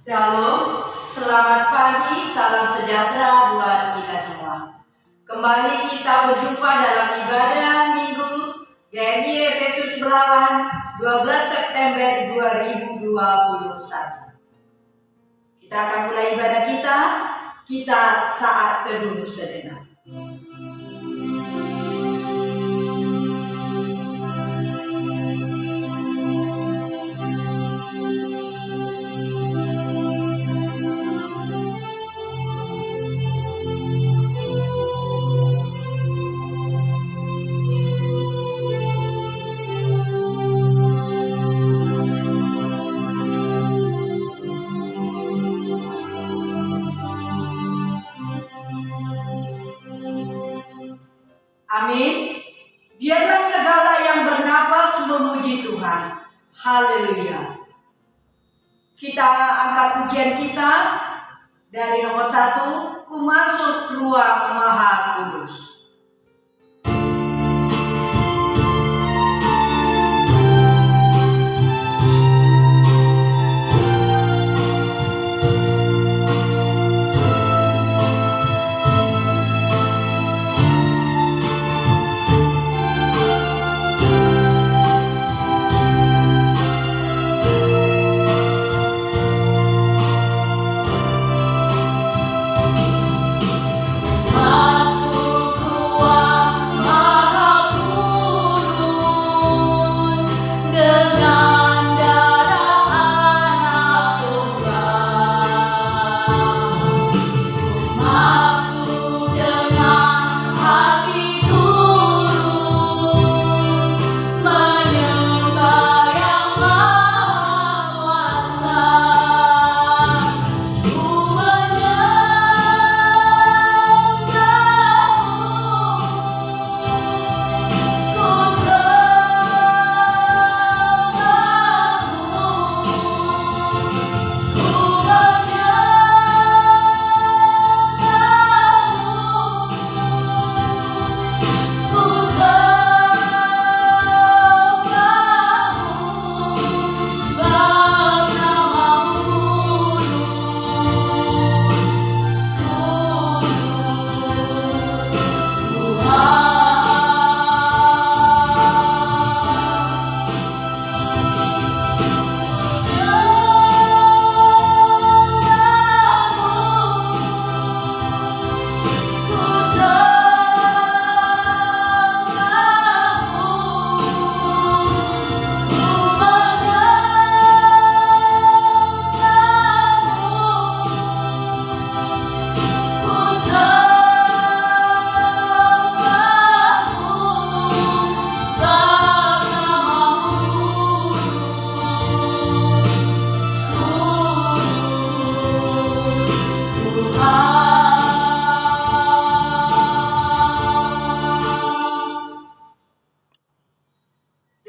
Shalom, selamat pagi, salam sejahtera buat kita semua. Kembali kita berjumpa dalam ibadah Minggu GMI Efesus Belawan 12 September 2021. Kita akan mulai ibadah kita saat teduh sejenak. Amin. Biarlah segala yang bernapas memuji Tuhan. Haleluya. Kita angkat pujian kita dari nomor 1, Ku masuk ruang Maha Kudus.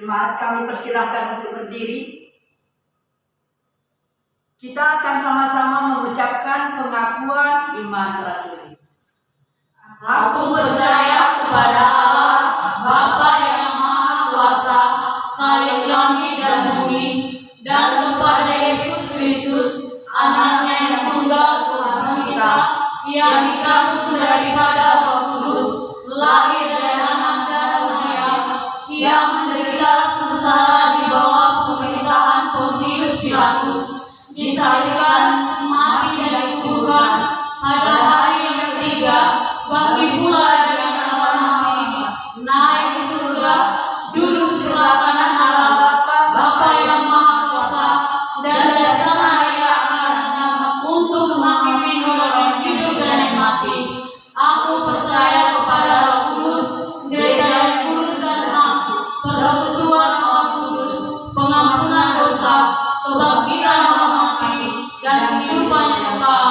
Jemaat, kami persilahkan untuk berdiri. Kita akan sama-sama mengucapkan pengakuan iman rasuli. Aku percaya kepada Allah, Bapa yang Maha Kuasa, Khalik langit dan bumi, dan kepada Yesus Kristus, Anaknya yang tunggal Tuhan kita, yang dikandung daripada Roh Kudus, lahir dari anak dan Maria, yang menderita sengsara di bawah pemerintahan Pontius Pilatus, disalibkan, mati dan dikuburkan, pada hari yang ketiga bangkit pula dari antara mati, naik ke surga, duduk di sebelah kanan Allah Bapa yang Maha Kuasa, dan dari sana Ia akan datang untuk menghakimi orang yang hidup dan yang mati. Aku percaya kepada Roh Kudus, gereja yang kudus dan satu, persekutuan Roh Kudus, pengampunan dosa, kebangkitan orang mati, dan kehidupan yang kekal.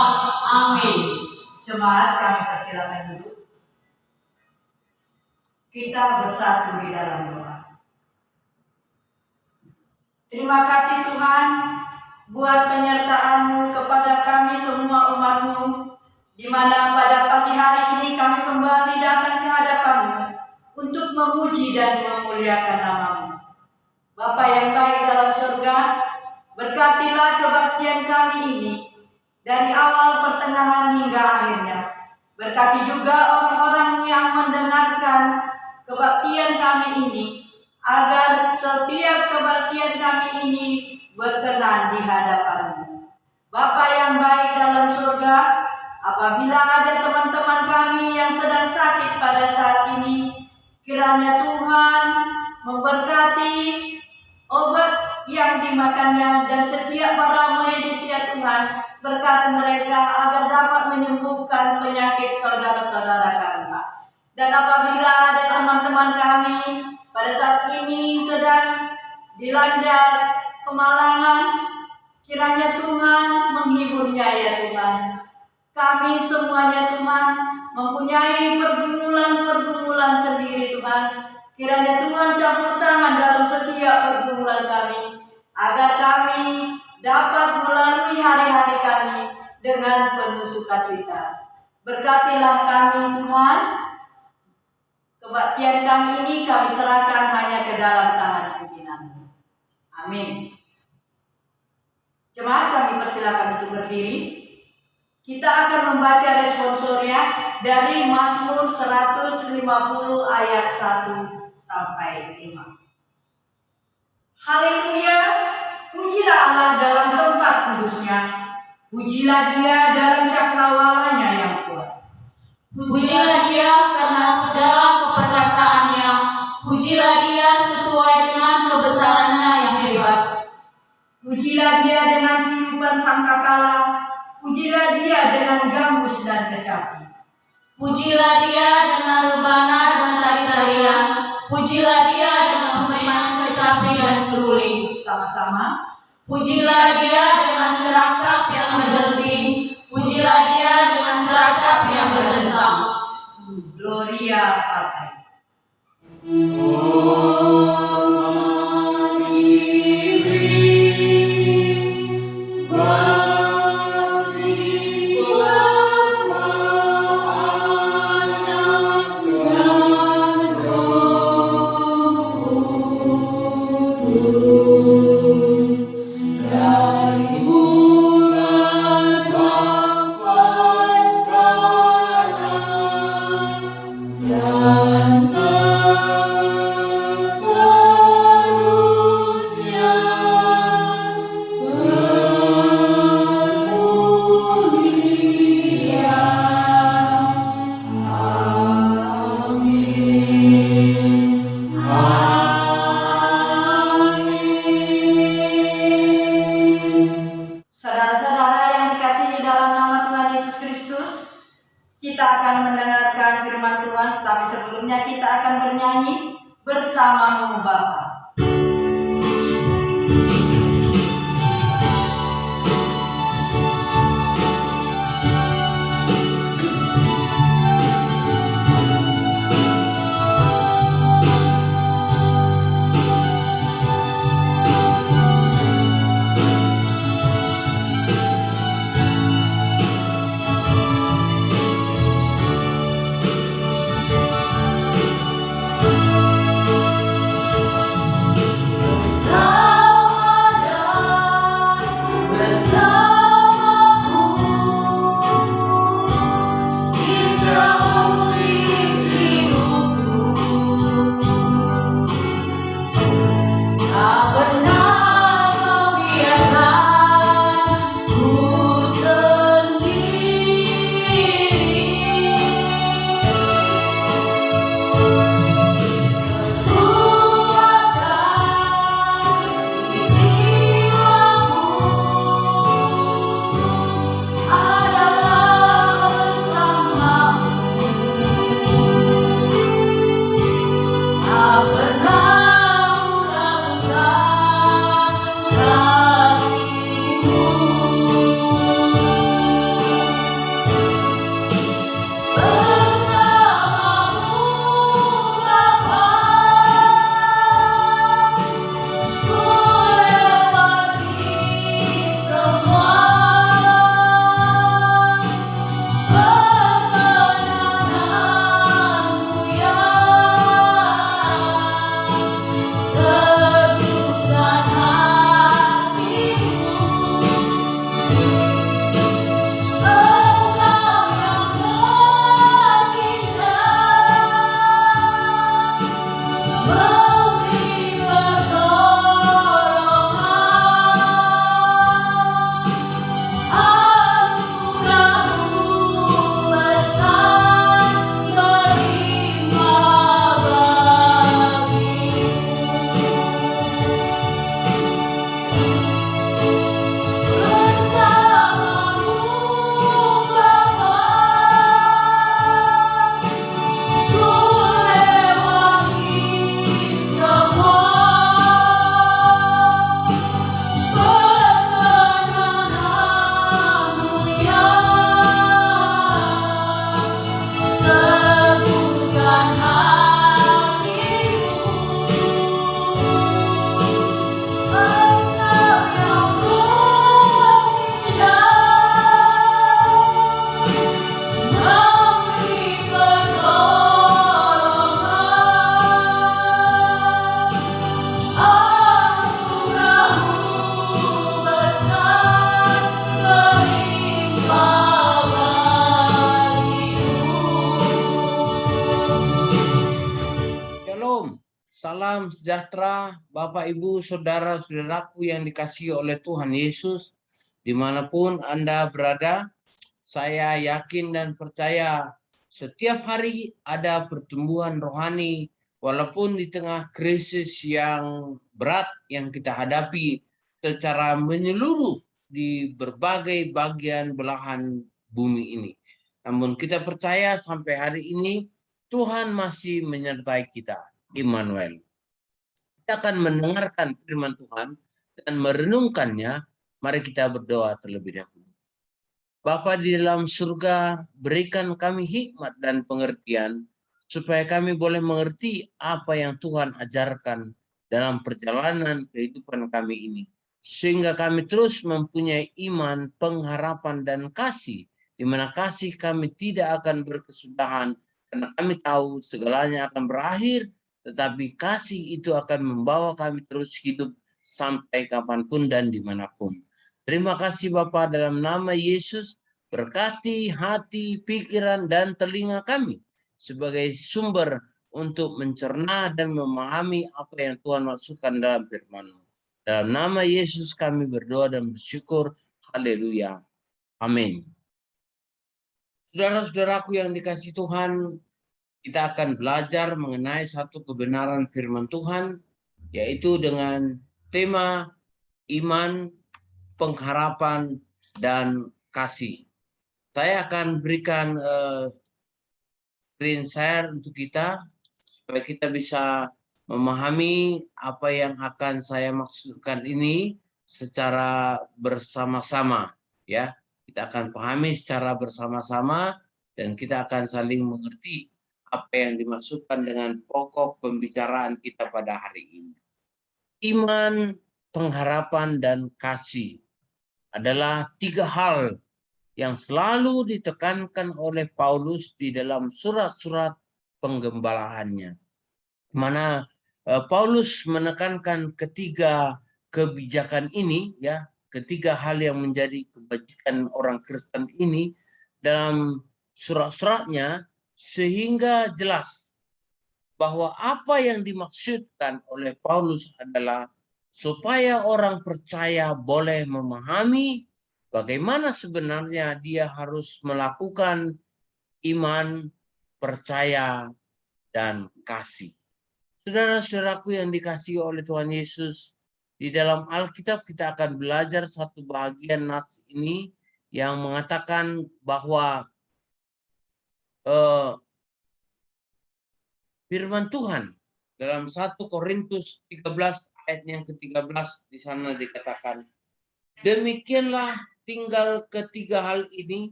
Amin. Jemaat, kami persilakan duduk. Kita bersatu di dalam doa. Terima kasih Tuhan buat penyertaan-Mu kepada kami semua umat-Mu, di mana pada pagi hari ini kami kembali datang ke hadapan-Mu untuk memuji dan memuliakan nama-Mu. Bapa yang baik dalam surga, Berkatilah kebaktian kami ini dari awal, pertengahan hingga akhirnya. Berkati juga orang-orang yang mendengarkan kebaktian kami ini, agar setiap kebaktian kami ini berkenan di hadapan-Mu. Bapa yang baik dalam surga, apabila ada teman-teman kami yang sedang sakit pada saat ini, kiranya Tuhan memberkati obat yang dimakannya dan setiap para medis ya Tuhan, berkati mereka agar dapat menyembuhkan penyakit saudara-saudara kami. Dan apabila ada teman-teman kami pada saat ini sedang dilanda kemalangan, kiranya Tuhan menghiburnya ya Tuhan. Kami semuanya Tuhan mempunyai pergumulan-pergumulan sendiri Tuhan. Kiranya Tuhan campur tangan dalam setiap pergumulan kami, agar kami dapat melalui hari-hari kami dengan penuh sukacita. Berkatilah kami Tuhan. Kebaktian kami ini kami serahkan hanya ke dalam tangan pimpinan-Mu. Amin. Jemaat, kami persilakan untuk berdiri. Kita akan membaca responsoria dari Mazmur 150 ayat 1 sampai 5. Haleluya, pujilah Allah dalam tempat kudusnya, pujilah Dia dalam cakrawalanya yang kuat. Pujilah Dia karena segala keperkasaannya, pujilah Dia sesuai dengan kebesarannya yang hebat. Pujilah Dia dengan tiupan sangkakala, pujilah Dia dengan gambus dan kecapi. Pujilah Dia dengan rebana dan tari-tarian, pujilah Dia dengan permainan kecapi dan seruling. Sama-sama. Pujilah Dia dengan ceracap yang berdenting, pujilah Dia dengan ceracap yang berdentang. Gloria Patri. Saudara-saudara yang dikasihi dalam nama Tuhan Yesus Kristus, kita akan mendengarkan firman Tuhan, tetapi sebelumnya kita akan bernyanyi Bersama-Mu Bapa. Salam sejahtera Bapak Ibu Saudara-saudaraku yang dikasihi oleh Tuhan Yesus. Dimanapun Anda berada, saya yakin dan percaya setiap hari ada pertumbuhan rohani walaupun di tengah krisis yang berat yang kita hadapi secara menyeluruh di berbagai bagian belahan bumi ini. Namun kita percaya sampai hari ini Tuhan masih menyertai kita. Immanuel. Kita akan mendengarkan firman Tuhan dan merenungkannya. Mari kita berdoa terlebih dahulu. Bapa di dalam surga, berikan kami hikmat dan pengertian supaya kami boleh mengerti apa yang Tuhan ajarkan dalam perjalanan kehidupan kami ini. Sehingga kami terus mempunyai iman, pengharapan, dan kasih, di mana kasih kami tidak akan berkesudahan, karena kami tahu segalanya akan berakhir, tetapi kasih itu akan membawa kami terus hidup sampai kapanpun dan dimanapun. Terima kasih Bapa, dalam nama Yesus, berkati hati, pikiran, dan telinga kami sebagai sumber untuk mencerna dan memahami apa yang Tuhan maksudkan dalam firman-Mu. Dalam nama Yesus kami berdoa dan bersyukur. Haleluya. Amin. Saudara-saudaraku yang dikasihi Tuhan, kita akan belajar mengenai satu kebenaran firman Tuhan, yaitu dengan tema iman, pengharapan, dan kasih. Saya akan berikan screen share untuk kita, supaya kita bisa memahami apa yang akan saya maksudkan ini secara bersama-sama. Ya, kita akan pahami secara bersama-sama dan kita akan saling mengerti apa yang dimaksudkan dengan pokok pembicaraan kita pada hari ini. Iman, pengharapan, dan kasih adalah tiga hal yang selalu ditekankan oleh Paulus di dalam surat-surat penggembalaannya. Mana Paulus menekankan ketiga kebijakan ini, ya, ketiga hal yang menjadi kebajikan orang Kristen ini dalam surat-suratnya, sehingga jelas bahwa apa yang dimaksudkan oleh Paulus adalah supaya orang percaya boleh memahami bagaimana sebenarnya dia harus melakukan iman, percaya, dan kasih. Saudara-saudaraku yang dikasihi oleh Tuhan Yesus, di dalam Alkitab kita akan belajar satu bagian nas ini yang mengatakan bahwa firman Tuhan dalam 1 Korintus 13 ayat yang ke-13 di sana dikatakan, demikianlah tinggal ketiga hal ini,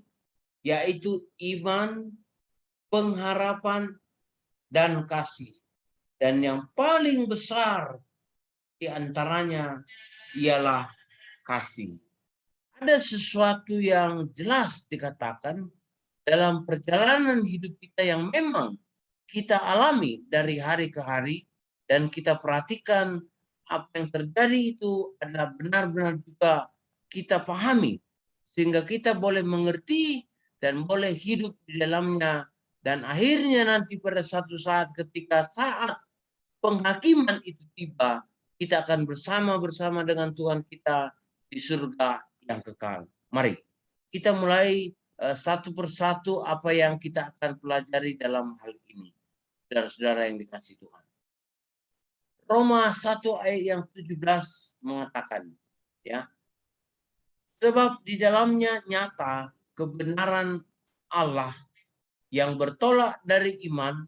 yaitu iman, pengharapan, dan kasih. Dan yang paling besar di antaranya ialah kasih. Ada sesuatu yang jelas dikatakan dalam perjalanan hidup kita yang memang kita alami dari hari ke hari, dan kita perhatikan apa yang terjadi itu adalah benar-benar juga kita pahami, sehingga kita boleh mengerti dan boleh hidup di dalamnya, dan akhirnya nanti pada satu saat ketika saat penghakiman itu tiba, kita akan bersama-sama dengan Tuhan kita di surga yang kekal. Mari kita mulai satu persatu apa yang kita akan pelajari dalam hal ini. Saudara-saudara yang dikasihi Tuhan. Roma 1 ayat yang 17 mengatakan, ya, sebab di dalamnya nyata kebenaran Allah yang bertolak dari iman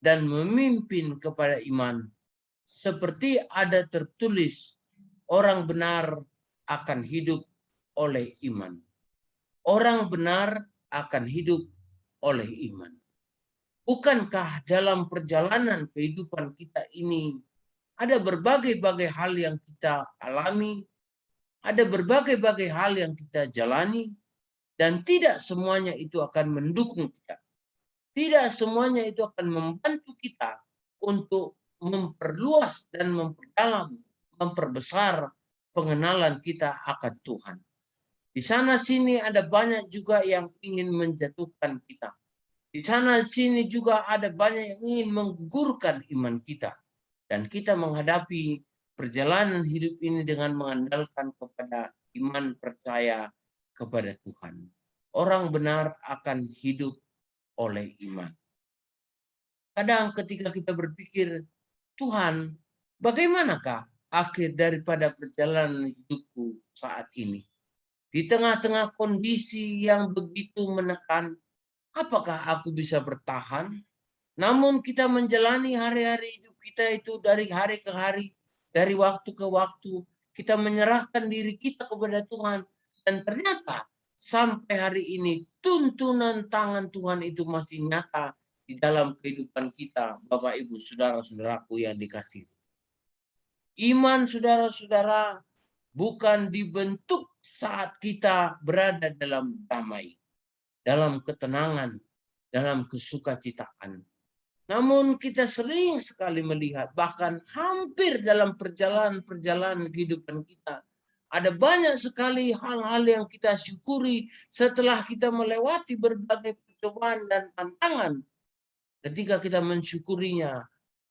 dan memimpin kepada iman, seperti ada tertulis, orang benar akan hidup oleh iman. Orang benar akan hidup oleh iman. Bukankah dalam perjalanan kehidupan kita ini ada berbagai-bagai hal yang kita alami, ada berbagai-bagai hal yang kita jalani, dan tidak semuanya itu akan mendukung kita. Tidak semuanya itu akan membantu kita untuk memperluas dan memperdalam, memperbesar pengenalan kita akan Tuhan. Di sana sini ada banyak juga yang ingin menjatuhkan kita. Di sana sini juga ada banyak yang ingin menggugurkan iman kita. Dan kita menghadapi perjalanan hidup ini dengan mengandalkan kepada iman percaya kepada Tuhan. Orang benar akan hidup oleh iman. Kadang ketika kita berpikir, Tuhan, bagaimanakah akhir daripada perjalanan hidupku saat ini? Di tengah-tengah kondisi yang begitu menekan, apakah aku bisa bertahan? Namun kita menjalani hari-hari hidup kita itu dari hari ke hari, dari waktu ke waktu. Kita menyerahkan diri kita kepada Tuhan. Dan ternyata sampai hari ini tuntunan tangan Tuhan itu masih nyata di dalam kehidupan kita, Bapak Ibu saudara-saudaraku yang dikasihi. Iman saudara-saudara bukan dibentuk saat kita berada dalam damai, dalam ketenangan, dalam kesukacitaan. Namun kita sering sekali melihat, bahkan hampir dalam perjalanan kehidupan kita, ada banyak sekali hal-hal yang kita syukuri setelah kita melewati berbagai percobaan dan tantangan. Ketika kita mensyukurinya,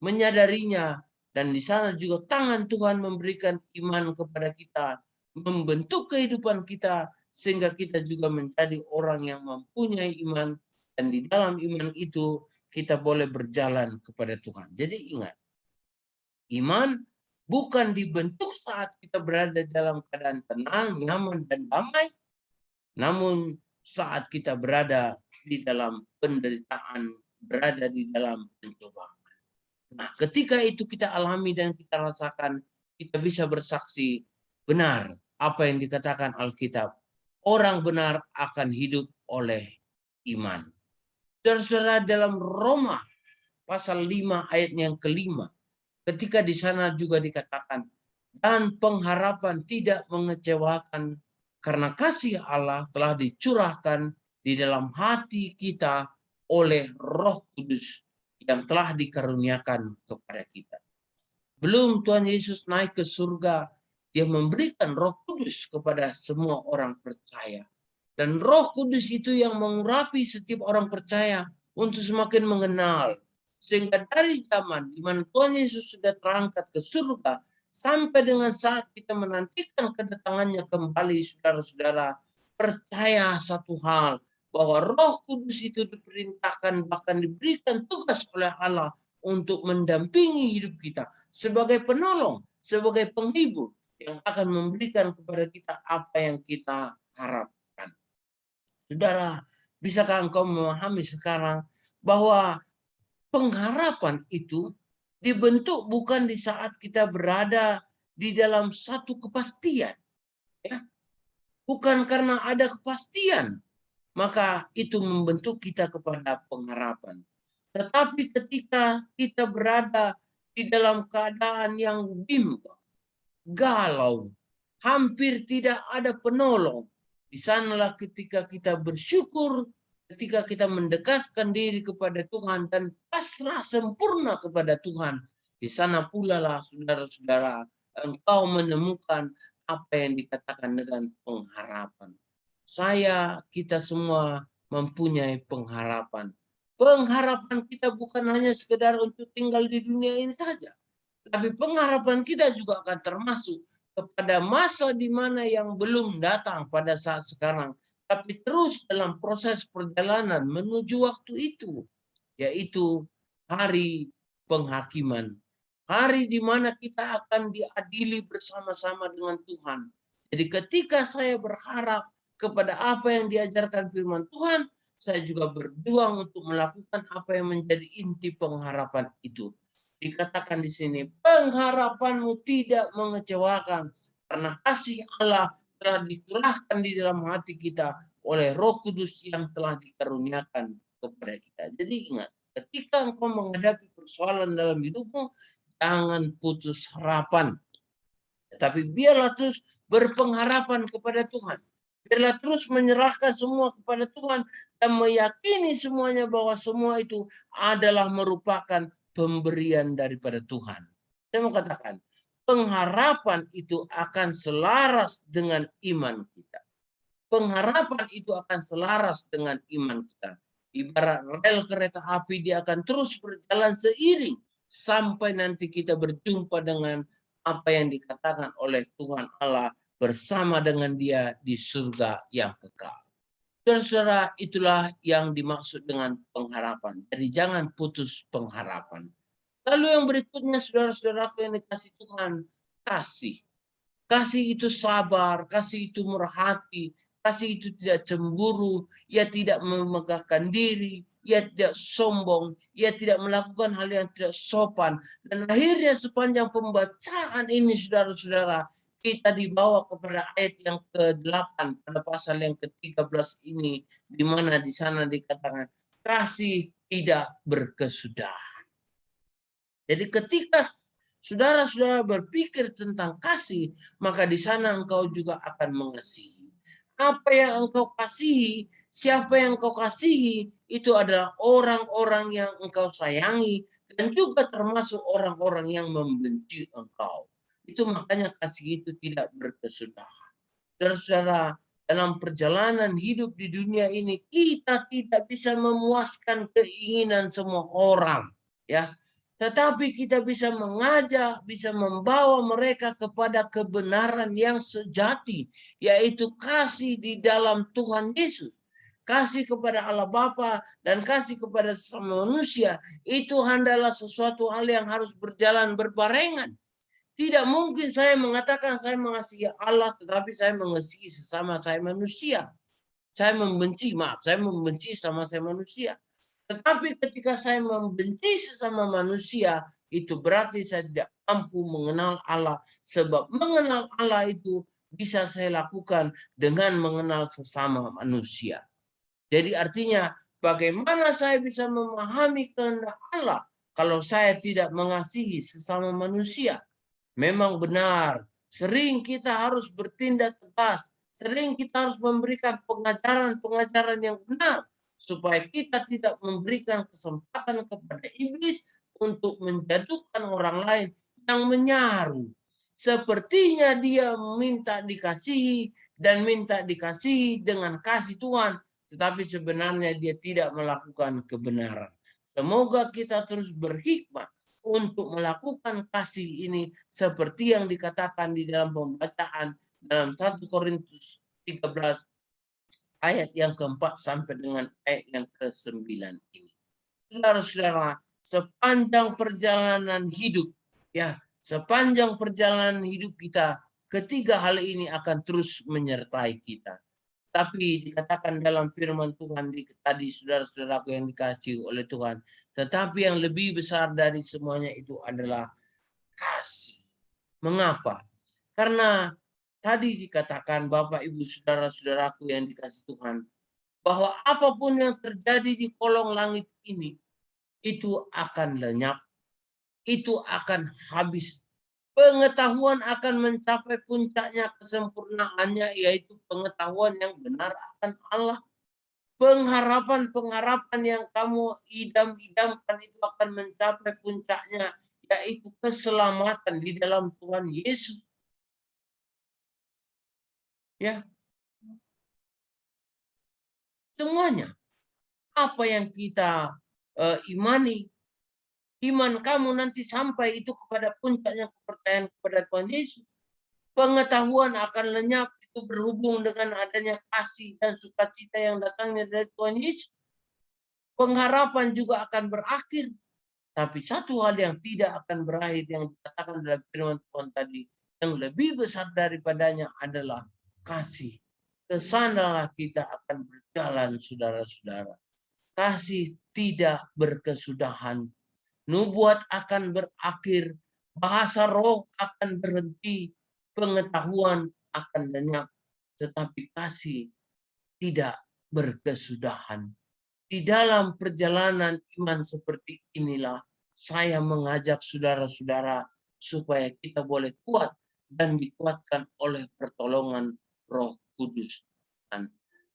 menyadarinya, dan di sana juga tangan Tuhan memberikan iman kepada kita, membentuk kehidupan kita, sehingga kita juga menjadi orang yang mempunyai iman, dan di dalam iman itu kita boleh berjalan kepada Tuhan. Jadi ingat, iman bukan dibentuk saat kita berada dalam keadaan tenang, nyaman, dan damai, namun saat kita berada di dalam penderitaan, berada di dalam pencobaan. Nah, ketika itu kita alami dan kita rasakan, kita bisa bersaksi benar apa yang dikatakan Alkitab. Orang benar akan hidup oleh iman. Saudara-saudara, dalam Roma pasal 5 ayat yang kelima, ketika di sana juga dikatakan, dan pengharapan tidak mengecewakan karena kasih Allah telah dicurahkan di dalam hati kita oleh Roh Kudus yang telah dikaruniakan kepada kita. Belum Tuhan Yesus naik ke surga, dia memberikan Roh Kudus kepada semua orang percaya. Dan Roh Kudus itu yang mengurapi setiap orang percaya untuk semakin mengenal. Sehingga dari zaman di mana Tuhan Yesus sudah terangkat ke surga, sampai dengan saat kita menantikan kedatangannya kembali, saudara-saudara, percaya satu hal, bahwa Roh Kudus itu diperintahkan, bahkan diberikan tugas oleh Allah untuk mendampingi hidup kita sebagai penolong, sebagai penghibur yang akan memberikan kepada kita apa yang kita harapkan. Saudara, bisakah engkau memahami sekarang bahwa pengharapan itu dibentuk bukan di saat kita berada di dalam satu kepastian, ya? Bukan karena ada kepastian maka itu membentuk kita kepada pengharapan. Tetapi ketika kita berada di dalam keadaan yang bimbang, galau, hampir tidak ada penolong, di sanalah ketika kita bersyukur, ketika kita mendekatkan diri kepada Tuhan dan pasrah sempurna kepada Tuhan, di sana pula lah saudara-saudara engkau menemukan apa yang dikatakan dengan pengharapan. Kita semua mempunyai pengharapan. Pengharapan kita bukan hanya sekedar untuk tinggal di dunia ini saja. Tapi pengharapan kita juga akan termasuk kepada masa di mana yang belum datang pada saat sekarang. Tapi terus dalam proses perjalanan menuju waktu itu. Yaitu hari penghakiman. Hari di mana kita akan diadili bersama-sama dengan Tuhan. Jadi ketika saya berharap kepada apa yang diajarkan firman Tuhan, saya juga berjuang untuk melakukan apa yang menjadi inti pengharapan itu. Dikatakan di sini, pengharapanmu tidak mengecewakan karena kasih Allah telah dicurahkan di dalam hati kita oleh Roh Kudus yang telah dikaruniakan kepada kita. Jadi ingat, ketika engkau menghadapi persoalan dalam hidupmu, jangan putus harapan. Tetapi biarlah terus berpengharapan kepada Tuhan. Biarlah terus menyerahkan semua kepada Tuhan dan meyakini semuanya bahwa semua itu adalah merupakan pemberian daripada Tuhan. Saya mau katakan, pengharapan itu akan selaras dengan iman kita. Pengharapan itu akan selaras dengan iman kita. Ibarat rel kereta api, dia akan terus berjalan seiring sampai nanti kita berjumpa dengan apa yang dikatakan oleh Tuhan Allah bersama dengan Dia di surga yang kekal. Saudara-saudara, itulah yang dimaksud dengan pengharapan. Jadi jangan putus pengharapan. Lalu yang berikutnya, saudara-saudaraku yang dikasih Tuhan, kasih. Kasih itu sabar, kasih itu murah hati, kasih itu tidak cemburu, ia tidak memegahkan diri, ia tidak sombong, ia tidak melakukan hal yang tidak sopan. Dan akhirnya sepanjang pembacaan ini, saudara-saudara, kita dibawa kepada ayat yang ke-8 pada pasal yang ke-13 ini, di mana di sana dikatakan kasih tidak berkesudahan. Jadi ketika saudara-saudara berpikir tentang kasih, maka di sana engkau juga akan mengasihi. Apa yang engkau kasihi, siapa yang engkau kasihi, itu adalah orang-orang yang engkau sayangi, dan juga termasuk orang-orang yang membenci engkau. Itu makanya kasih itu tidak berkesudahan. Saudara-saudara, dalam perjalanan hidup di dunia ini, kita tidak bisa memuaskan keinginan semua orang. Ya, tetapi kita bisa mengajak, bisa membawa mereka kepada kebenaran yang sejati, yaitu kasih di dalam Tuhan Yesus. Kasih kepada Allah Bapa dan kasih kepada sesama manusia, itu adalah sesuatu hal yang harus berjalan berbarengan. Tidak mungkin saya mengatakan saya mengasihi Allah, tetapi saya mengasihi sesama saya manusia. Saya membenci sama saya manusia. Tetapi ketika saya membenci sesama manusia, itu berarti saya tidak mampu mengenal Allah. Sebab mengenal Allah itu bisa saya lakukan dengan mengenal sesama manusia. Jadi artinya bagaimana saya bisa memahami kehendak Allah kalau saya tidak mengasihi sesama manusia? Memang benar, sering kita harus bertindak tegas, sering kita harus memberikan pengajaran-pengajaran yang benar, supaya kita tidak memberikan kesempatan kepada iblis untuk menjatuhkan orang lain yang menyaru. Sepertinya dia minta dikasihi dan minta dikasihi dengan kasih Tuhan, tetapi sebenarnya dia tidak melakukan kebenaran. Semoga kita terus berhikmat untuk melakukan kasih ini seperti yang dikatakan di dalam pembacaan dalam 1 Korintus 13 ayat yang keempat sampai dengan ayat yang ke-9 ini. Saudara-saudara, sepanjang perjalanan hidup, ya, sepanjang perjalanan hidup kita, ketiga hal ini akan terus menyertai kita. Tapi dikatakan dalam firman Tuhan tadi, saudara-saudaraku yang dikasihi oleh Tuhan, tetapi yang lebih besar dari semuanya itu adalah kasih. Mengapa? Karena tadi dikatakan Bapak Ibu saudara-saudaraku yang dikasihi Tuhan, bahwa apapun yang terjadi di kolong langit ini, itu akan lenyap, itu akan habis. Pengetahuan akan mencapai puncaknya kesempurnaannya, yaitu pengetahuan yang benar akan Allah. Pengharapan-pengharapan yang kamu idam-idamkan itu akan mencapai puncaknya, yaitu keselamatan di dalam Tuhan Yesus. Ya, semuanya apa yang kita imani, iman kamu nanti sampai itu kepada puncaknya kepercayaan kepada Tuhan Yesus. Pengetahuan akan lenyap, itu berhubung dengan adanya kasih dan sukacita yang datangnya dari Tuhan Yesus. Pengharapan juga akan berakhir. Tapi satu hal yang tidak akan berakhir yang dikatakan dalam firman Tuhan tadi, yang lebih besar daripadanya adalah kasih. Kesanalah kita akan berjalan, saudara-saudara. Kasih tidak berkesudahan. Nubuat akan berakhir, bahasa roh akan berhenti, pengetahuan akan lenyap, tetapi kasih tidak berkesudahan. Di dalam perjalanan iman seperti inilah saya mengajak saudara-saudara supaya kita boleh kuat dan dikuatkan oleh pertolongan Roh Kudus.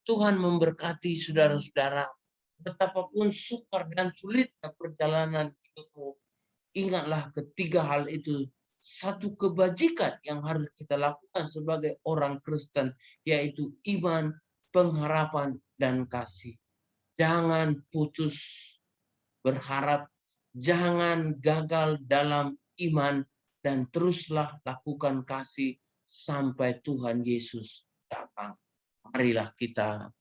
Tuhan memberkati saudara-saudara. Betapapun sukar dan sulitnya perjalanan hidupmu, ingatlah ketiga hal itu. Satu kebajikan yang harus kita lakukan sebagai orang Kristen, yaitu iman, pengharapan, dan kasih. Jangan putus berharap, Jangan gagal dalam iman dan teruslah lakukan kasih sampai Tuhan Yesus datang. Marilah kita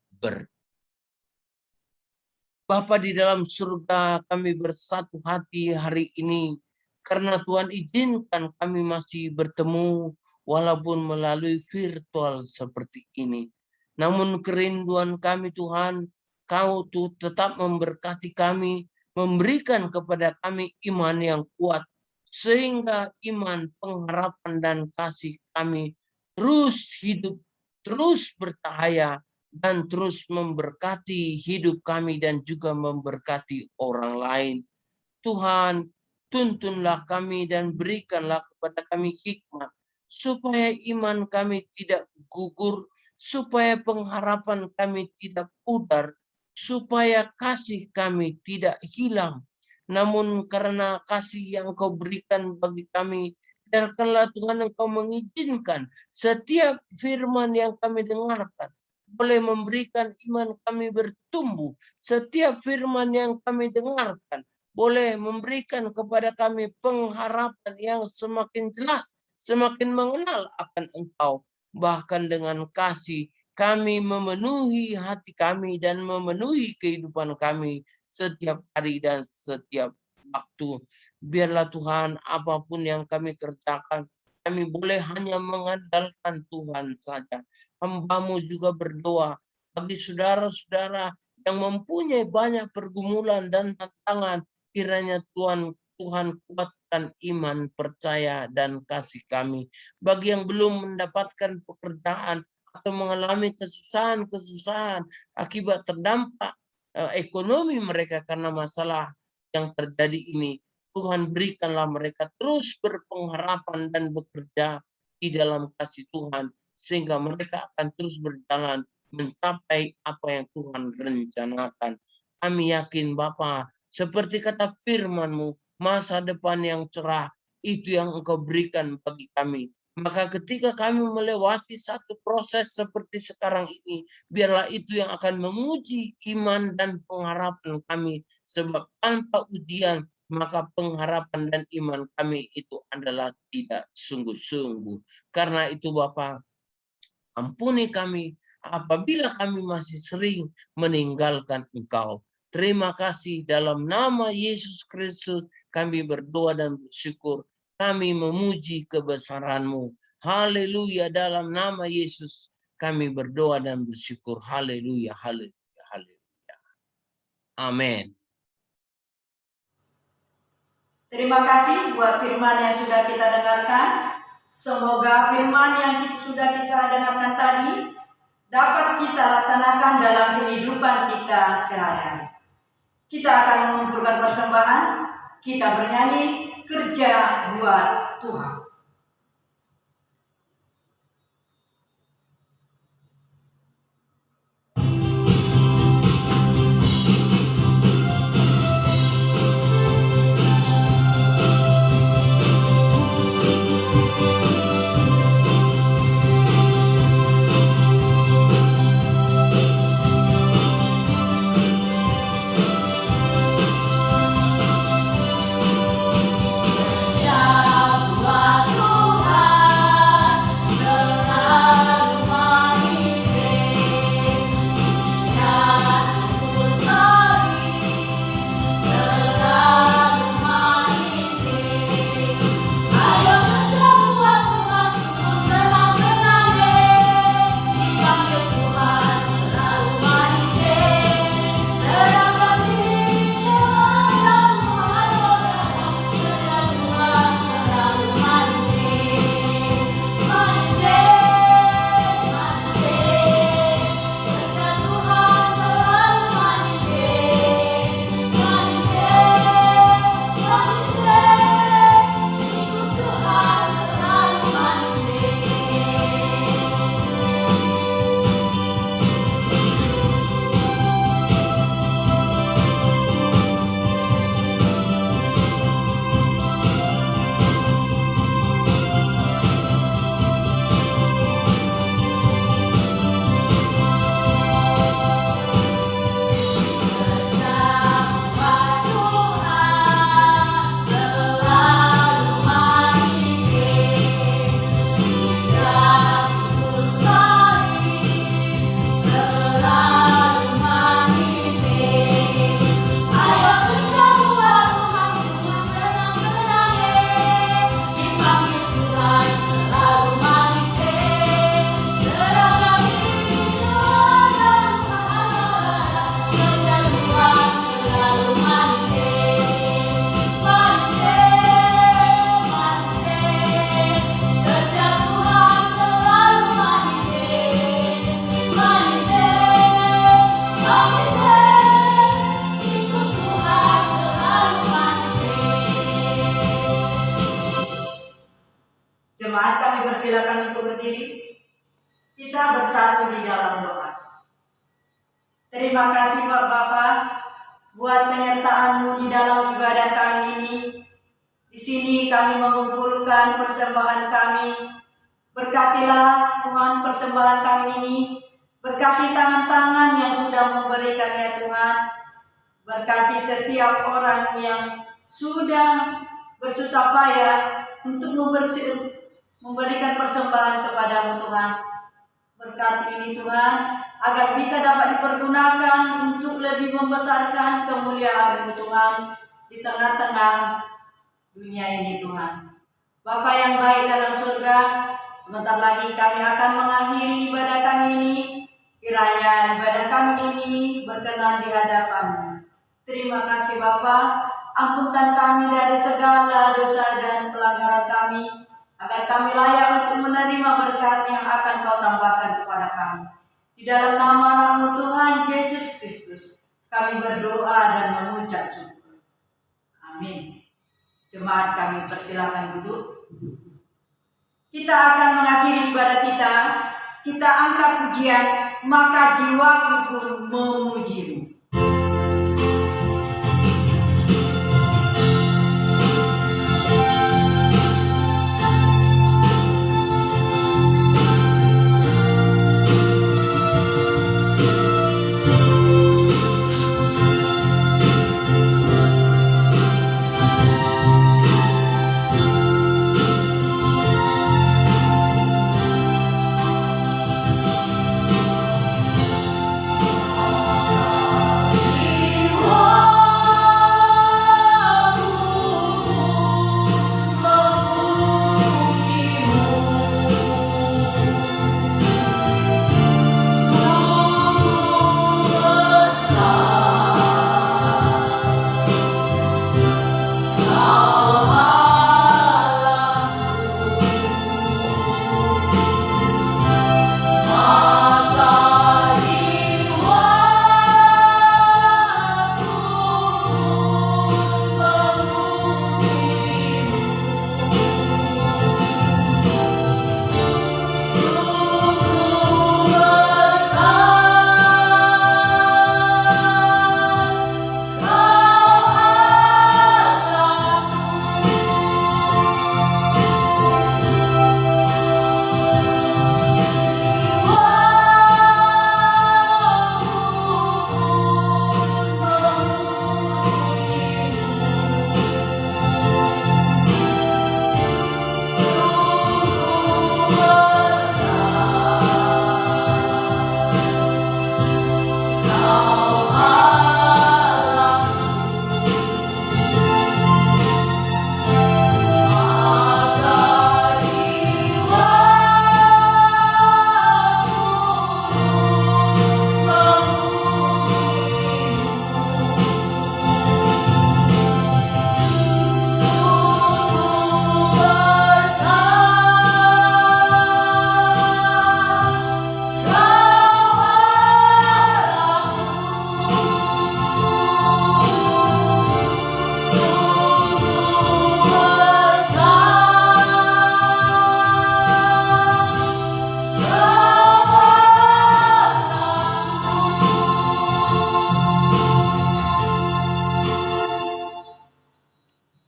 Bapa di dalam surga, kami bersatu hati hari ini karena Tuhan izinkan kami masih bertemu walaupun melalui virtual seperti ini. Namun kerinduan kami Tuhan, Kau tuh tetap memberkati kami, memberikan kepada kami iman yang kuat, sehingga iman, pengharapan, dan kasih kami terus hidup, terus bercahaya, dan terus memberkati hidup kami dan juga memberkati orang lain. Tuhan, tuntunlah kami dan berikanlah kepada kami hikmat, supaya iman kami tidak gugur, supaya pengharapan kami tidak pudar, supaya kasih kami tidak hilang. Namun karena kasih yang Kau berikan bagi kami, biarkanlah Tuhan Engkau mengizinkan setiap firman yang kami dengarkan boleh memberikan iman kami bertumbuh. Setiap firman yang kami dengarkan boleh memberikan kepada kami pengharapan yang semakin jelas, semakin mengenal akan Engkau. Bahkan dengan kasih kami memenuhi hati kami dan memenuhi kehidupan kami setiap hari dan setiap waktu. Biarlah Tuhan, apapun yang kami kerjakan, kami boleh hanya mengandalkan Tuhan saja. Hamba-Mu juga berdoa bagi saudara-saudara yang mempunyai banyak pergumulan dan tantangan. Kiranya Tuhan kuatkan iman, percaya, dan kasih kami. Bagi yang belum mendapatkan pekerjaan atau mengalami kesusahan-kesusahan akibat terdampak ekonomi mereka karena masalah yang terjadi ini, Tuhan berikanlah mereka terus berpengharapan dan bekerja di dalam kasih Tuhan, sehingga mereka akan terus berjalan mencapai apa yang Tuhan rencanakan. Kami yakin Bapa, seperti kata firman-Mu, masa depan yang cerah itu yang Engkau berikan bagi kami. Maka ketika kami melewati satu proses seperti sekarang ini, biarlah itu yang akan menguji iman dan pengharapan kami. Sebab tanpa ujian, maka pengharapan dan iman kami itu adalah tidak sungguh-sungguh. Karena itu Bapa, ampuni kami apabila kami masih sering meninggalkan Engkau. Terima kasih dalam nama Yesus Kristus kami berdoa dan bersyukur. Kami memuji kebesaran-Mu. Haleluya, dalam nama Yesus kami berdoa dan bersyukur. Haleluya, haleluya, haleluya. Amin. Terima kasih buat firman yang sudah kita dengarkan. Semoga firman yang sudah kita dengarkan tadi dapat kita laksanakan dalam kehidupan kita sehari-hari. Kita akan mengumpulkan persembahan, kita bernyanyi kerja buat Tuhan. Buat Jemaat kami persilakan untuk berdiri. Kita bersatu di dalam doa. Terima kasih Bapak buat penyertaan-Mu di dalam ibadah kami ini. Di sini kami mengumpulkan persembahan kami. Berkatilah Tuhan persembahan kami ini. Berkati tangan-tangan yang sudah memberikan ya Tuhan. Berkati setiap orang yang sudah bersusah payah untuk memberikan persembahan kepada-Mu Tuhan. Berkati ini Tuhan, agar bisa dapat dipergunakan untuk lebih membesarkan kemuliaan-Mu Tuhan di tengah-tengah dunia ini Tuhan. Bapa yang baik dalam surga, sebentar lagi kami akan mengakhiri ibadah kami ini. Kiranya ibadah kami ini berkenan di hadapan-Mu. Terima kasih Bapa, ampunkan kami dari segala dosa dan pelanggaran kami, agar kami layak untuk menerima berkat yang akan Kau tambahkan kepada kami. Di dalam nama Anakmu Tuhan Yesus Kristus, kami berdoa dan mengucap syukur. Amin. Jemaat kami persilakan duduk. Kita akan mengakhiri ibadah kita. Kita angkat pujian, maka jiwaku pun memuji-Mu.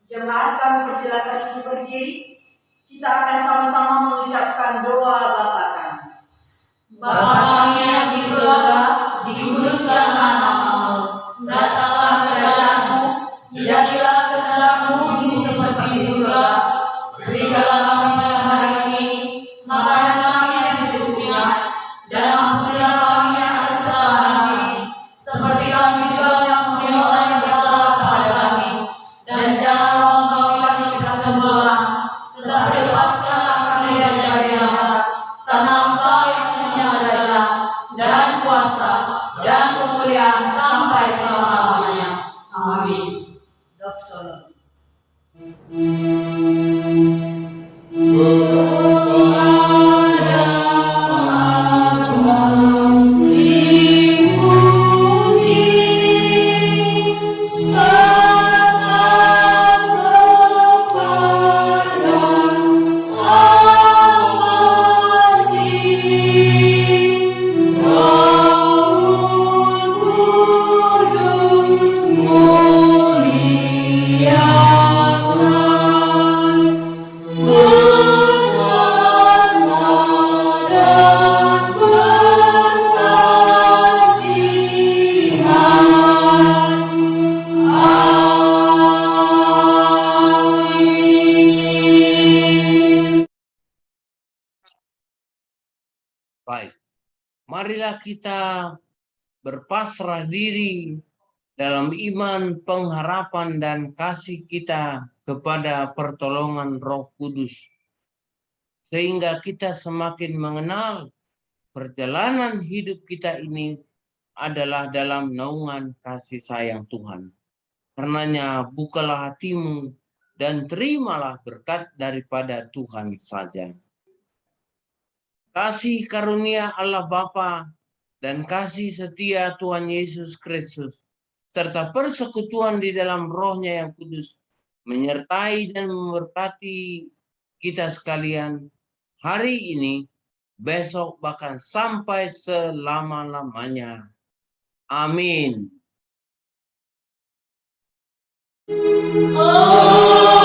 Jemaat kami persilakan untuk berdiri. Kita akan sama-sama mengucapkan doa Bapa kami. Bapa kami yang di surga, dikuduskanlah nama-Mu. Datanglah kerajaan-Mu, jadilah kehendak-Mu di bumi seperti di surga. Berikanlah kami pada hari ini makanan kami yang secukupnya, dan ampunilah kami akan kesalahan kami, seperti kami juga mengampuni orang yang bersalah kepada kami. Dan janganlah Engkau kami ke dalam cobaan, tetapi lepaskanlah kami dari jahat. Karena Engkau yang punya kerajaan dan kuasa dan kemuliaan sampai selama-lamanya. Amin. Doksolo. Oh Baik, marilah kita berpasrah diri dalam iman, pengharapan, dan kasih kita kepada pertolongan Roh Kudus. Sehingga kita semakin mengenal perjalanan hidup kita ini adalah dalam naungan kasih sayang Tuhan. Karenanya bukalah hatimu dan terimalah berkat daripada Tuhan saja. Kasih karunia Allah Bapa dan kasih setia Tuhan Yesus Kristus serta persekutuan di dalam Roh-Nya yang kudus menyertai dan memberkati kita sekalian hari ini, besok, bahkan sampai selama-lamanya. Amin. Oh